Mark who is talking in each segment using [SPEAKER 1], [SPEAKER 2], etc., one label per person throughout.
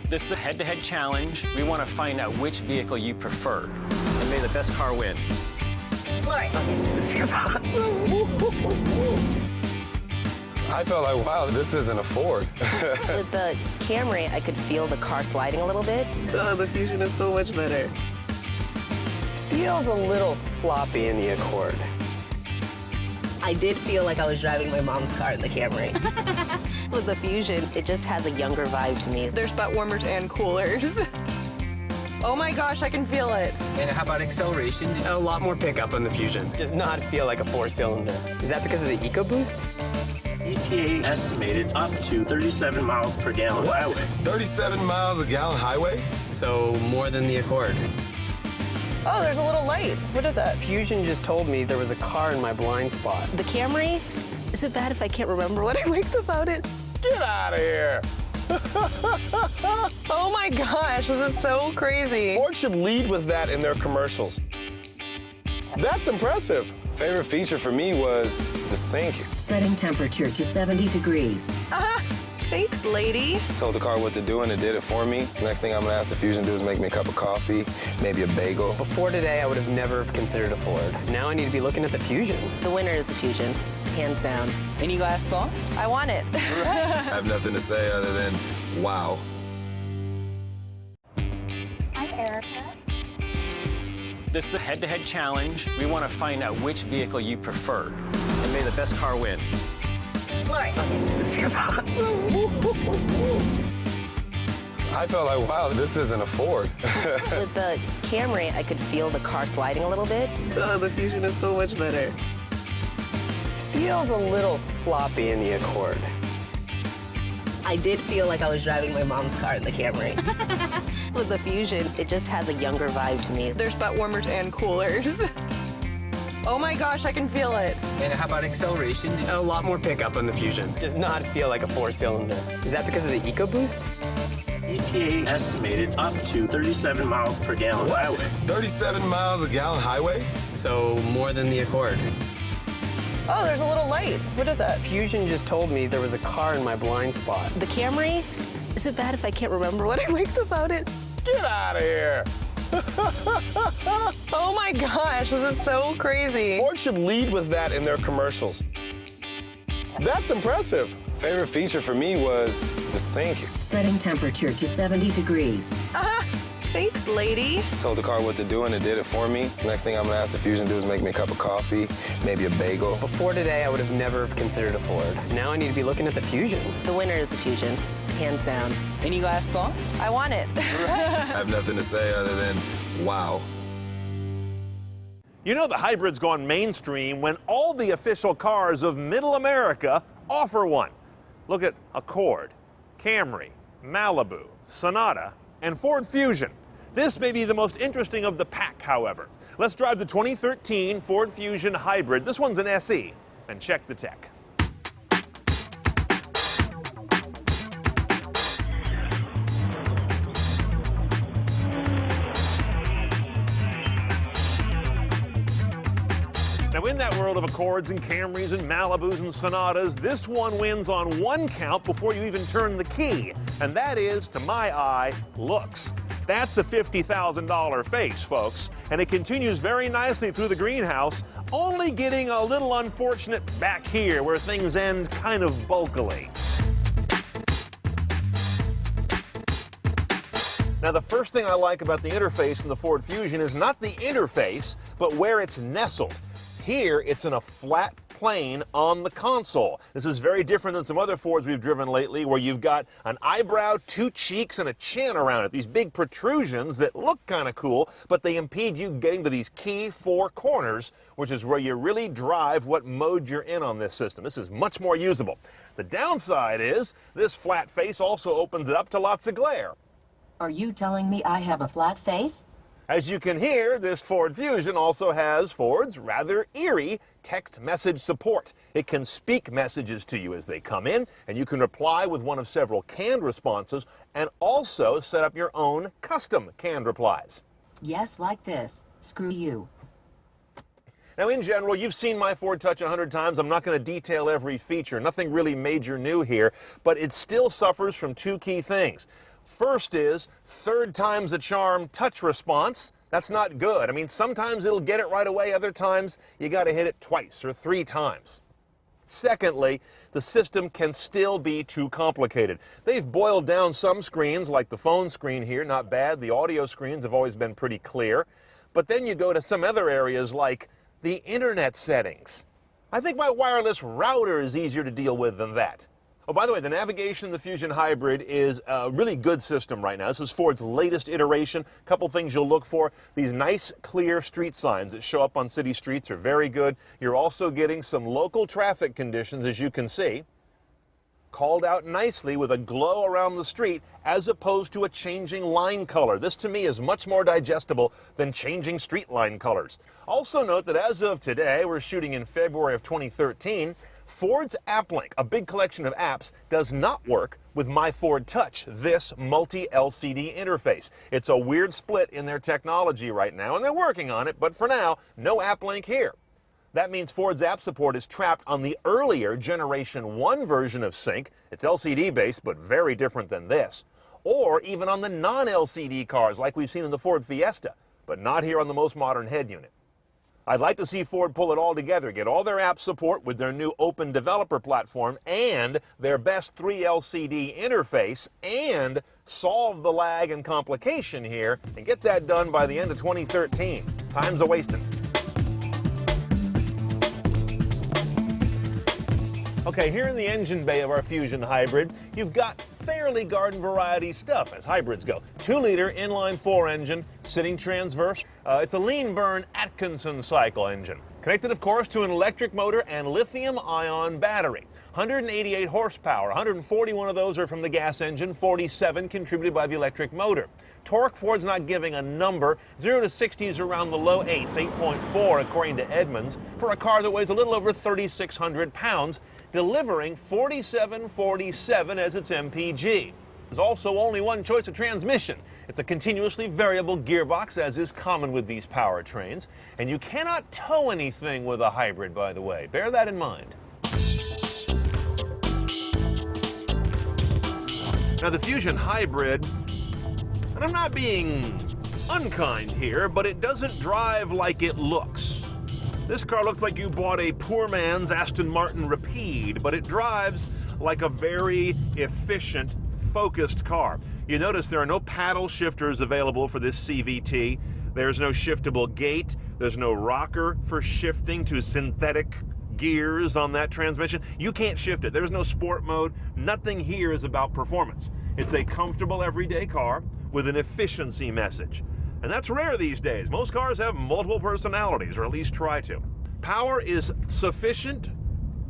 [SPEAKER 1] This is a head-to-head challenge. We want to find out which vehicle you prefer, and may the best car win.
[SPEAKER 2] Flory.
[SPEAKER 3] This is awesome. I felt like, wow, this isn't a Ford.
[SPEAKER 2] With the Camry, I could feel the car sliding a little bit.
[SPEAKER 4] Oh, the Fusion is so much better.
[SPEAKER 5] Feels a little sloppy in the Accord.
[SPEAKER 4] I did feel like I was driving my mom's car in the Camry.
[SPEAKER 2] With the Fusion, it just has a younger vibe to me.
[SPEAKER 4] There's butt warmers and coolers. Oh my gosh, I can feel it.
[SPEAKER 5] And how about acceleration? A lot more pickup on the Fusion. Does not feel like a four-cylinder. Is that because of the EcoBoost?
[SPEAKER 6] EPA estimated up to 37 miles per gallon highway.
[SPEAKER 3] 37 miles a gallon highway?
[SPEAKER 5] So more than the Accord.
[SPEAKER 4] Oh, there's a little light. What is that?
[SPEAKER 5] Fusion just told me there was a car in my blind spot.
[SPEAKER 2] The Camry, is it bad if I can't remember what I liked about it?
[SPEAKER 3] Get out of here.
[SPEAKER 4] Oh my gosh, this is so crazy.
[SPEAKER 3] Ford should lead with that in their commercials. That's impressive. Favorite feature for me was the sync.
[SPEAKER 7] Setting temperature to 70 degrees.
[SPEAKER 4] Thanks, lady.
[SPEAKER 3] Told the car what to do and it did it for me. Next thing I'm gonna ask the Fusion to do is make me a cup of coffee, maybe a bagel.
[SPEAKER 5] Before today, I would have never considered a Ford. Now I need to be looking at the Fusion.
[SPEAKER 2] The winner is the Fusion, hands down.
[SPEAKER 5] Any last thoughts?
[SPEAKER 4] I want it.
[SPEAKER 3] I have nothing to say other than, wow.
[SPEAKER 8] I'm Erica.
[SPEAKER 1] This is a head-to-head challenge. We want to find out which vehicle you prefer, and may the best car win.
[SPEAKER 2] Flory.
[SPEAKER 3] This is awesome. I felt like, wow, this isn't a Ford.
[SPEAKER 2] With the Camry, I could feel the car sliding a little bit.
[SPEAKER 4] Oh, the Fusion is so much better.
[SPEAKER 5] Feels a little sloppy in the Accord.
[SPEAKER 4] I did feel like I was driving my mom's car in the Camry.
[SPEAKER 2] With the Fusion, it just has a younger vibe to me.
[SPEAKER 4] There's butt warmers and coolers. Oh my gosh, I can feel it.
[SPEAKER 5] And how about acceleration? A lot more pickup on the Fusion. Does not feel like a four-cylinder. Is that because of the EcoBoost?
[SPEAKER 6] EPA estimated up to 37 miles per gallon highway.
[SPEAKER 3] 37 miles a gallon highway?
[SPEAKER 5] So more than the Accord.
[SPEAKER 4] Oh, there's a little light. What is that?
[SPEAKER 5] Fusion just told me there was a car in my blind spot.
[SPEAKER 2] The Camry, is it bad if I can't remember what I liked about it?
[SPEAKER 3] Get out of here.
[SPEAKER 4] Oh my gosh, this is so crazy.
[SPEAKER 3] Ford should lead with that in their commercials. That's impressive. Favorite feature for me was the sync.
[SPEAKER 7] Setting temperature to 70 degrees.
[SPEAKER 4] Thanks, lady.
[SPEAKER 3] Told the car what to do and it did it for me. Next thing I'm gonna ask the Fusion to do is make me a cup of coffee, maybe a bagel.
[SPEAKER 5] Before today, I would have never considered a Ford. Now I need to be looking at the Fusion.
[SPEAKER 2] The winner is the Fusion, hands down.
[SPEAKER 5] Any last thoughts?
[SPEAKER 4] I want it.
[SPEAKER 3] I have nothing to say other than, wow.
[SPEAKER 9] You know the hybrid's gone mainstream when all the official cars of Middle America offer one. Look at Accord, Camry, Malibu, Sonata, and Ford Fusion. This may be the most interesting of the pack, however. Let's drive the 2013 Ford Fusion Hybrid. This one's an SE, and check the tech. Now, in that world of Accords and Camrys and Malibus and Sonatas, this one wins on one count before you even turn the key, and that is, to my eye, looks. That's a $50,000 face, folks, and it continues very nicely through the greenhouse, only getting a little unfortunate back here where things end kind of bulkily. Now, the first thing I like about the interface in the Ford Fusion is not the interface, but where it's nestled. Here, it's in a flat plane on the console. This is very different than some other Fords we've driven lately, where you've got an eyebrow, two cheeks, and a chin around it. These big protrusions that look kind of cool, but they impede you getting to these key four corners, which is where you really drive what mode you're in on this system. This is much more usable. The downside is this flat face also opens it up to lots of glare.
[SPEAKER 7] Are you telling me I have a flat face?
[SPEAKER 9] As you can hear, this Ford Fusion also has Ford's rather eerie text message support. It can speak messages to you as they come in, and you can reply with one of several canned responses and also set up your own custom canned replies.
[SPEAKER 7] Yes, like this. Screw you.
[SPEAKER 9] Now, in general, you've seen my Ford Touch 100 times. I'm not going to detail every feature. Nothing really major new here, but it still suffers from two key things. First is third time's a charm touch response. That's not good. I mean, sometimes it'll get it right away. Other times, you got to hit it twice or three times. Secondly, the system can still be too complicated. They've boiled down some screens, like the phone screen here, not bad. The audio screens have always been pretty clear. But then you go to some other areas like the internet settings. I think my wireless router is easier to deal with than that. Oh, by the way, the navigation in the Fusion Hybrid is a really good system right now. This is Ford's latest iteration. A couple things you'll look for. These nice, clear street signs that show up on city streets are very good. You're also getting some local traffic conditions, as you can see, called out nicely with a glow around the street as opposed to a changing line color. This, to me, is much more digestible than changing street line colors. Also note that as of today, we're shooting in February of 2013, Ford's App Link, a big collection of apps, does not work with my Ford Touch, this multi-LCD interface. It's a weird split in their technology right now, and they're working on it, but for now, no App Link here. That means Ford's app support is trapped on the earlier Generation 1 version of Sync. It's LCD-based, but very different than this. Or even on the non-LCD cars, like we've seen in the Ford Fiesta, but not here on the most modern head unit. I'd like to see Ford pull it all together, get all their app support with their new open developer platform and their best 3LCD interface, and solve the lag and complication here, and get that done by the end of 2013. Time's a-wasting. Okay, here in the engine bay of our Fusion Hybrid, you've got fairly garden variety stuff as hybrids go. 2-liter inline-4 engine, sitting transverse. It's a lean burn Atkinson cycle engine. Connected, of course, to an electric motor and lithium-ion battery. 188 horsepower, 141 of those are from the gas engine, 47 contributed by the electric motor. Torque, Ford's not giving a number. 0 to 60 is around the low 8s, 8.4 according to Edmunds, for a car that weighs a little over 3,600 pounds, delivering 4747 as its MPG. There's also only one choice of transmission. It's a continuously variable gearbox, as is common with these powertrains. And you cannot tow anything with a hybrid, by the way. Bear that in mind. Now, the Fusion Hybrid, and I'm not being unkind here, but it doesn't drive like it looks. This car looks like you bought a poor man's Aston Martin Rapide, but it drives like a very efficient, focused car. You notice there are no paddle shifters available for this CVT. There's no shiftable gate. There's no rocker for shifting to synthetic gears on that transmission. You can't shift it. There's no sport mode. Nothing here is about performance. It's a comfortable everyday car with an efficiency message. And that's rare these days. Most cars have multiple personalities, or at least try to. Power is sufficient.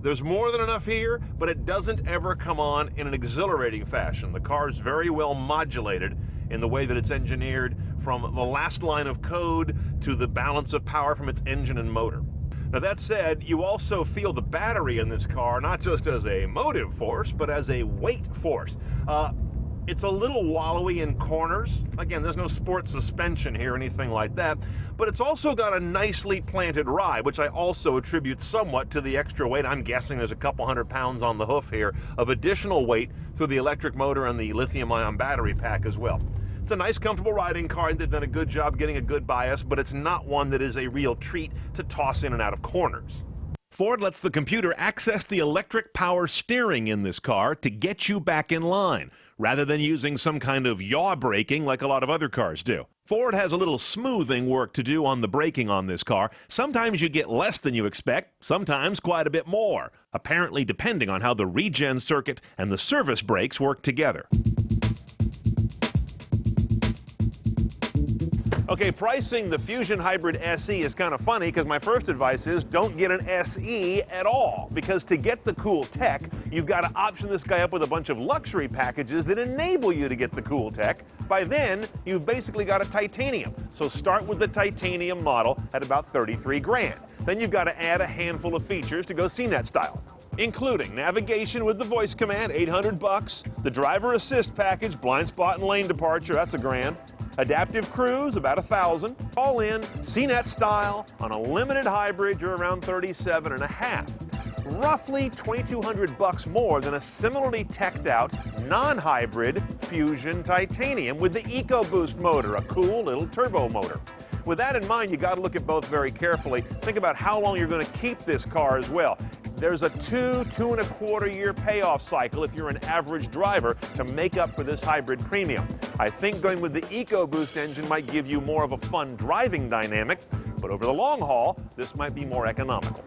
[SPEAKER 9] There's more than enough here, but it doesn't ever come on in an exhilarating fashion. The car is very well modulated in the way that it's engineered, from the last line of code to the balance of power from its engine and motor. Now, that said, you also feel the battery in this car not just as a motive force, but as a weight force. It's a little wallowy in corners. Again, there's no sport suspension here or anything like that, but it's also got a nicely planted ride, which I also attribute somewhat to the extra weight. I'm guessing there's a couple 100 pounds on the hoof here of additional weight through the electric motor and the lithium-ion battery pack as well. It's a nice, comfortable riding car, and they've done a good job getting a good bias, but it's not one that is a real treat to toss in and out of corners. Ford lets the computer access the electric power steering in this car to get you back in line, rather than using some kind of yaw braking like a lot of other cars do. Ford has a little smoothing work to do on the braking on this car. Sometimes you get less than you expect, sometimes quite a bit more, apparently depending on how the regen circuit and the service brakes work together. Okay, pricing the Fusion Hybrid SE is kind of funny, because my first advice is don't get an SE at all, because to get the cool tech, you've got to option this guy up with a bunch of luxury packages that enable you to get the cool tech. By then, you've basically got a titanium. So start with the titanium model at about 33 grand. Then you've got to add a handful of features to go CNET style, including navigation with the voice command, $800. The driver assist package, blind spot and lane departure, that's $1,000. Adaptive cruise, about $1,000. All in, CNET style, on a limited hybrid, you're around $37.5. Roughly $2,200 more than a similarly teched out non-hybrid Fusion Titanium with the EcoBoost motor, a cool little turbo motor. With that in mind, you got to look at both very carefully. Think about how long you're going to keep this car as well. There's a 2.25 year payoff cycle if you're an average driver to make up for this hybrid premium. I think going with the EcoBoost engine might give you more of a fun driving dynamic, but over the long haul, this might be more economical.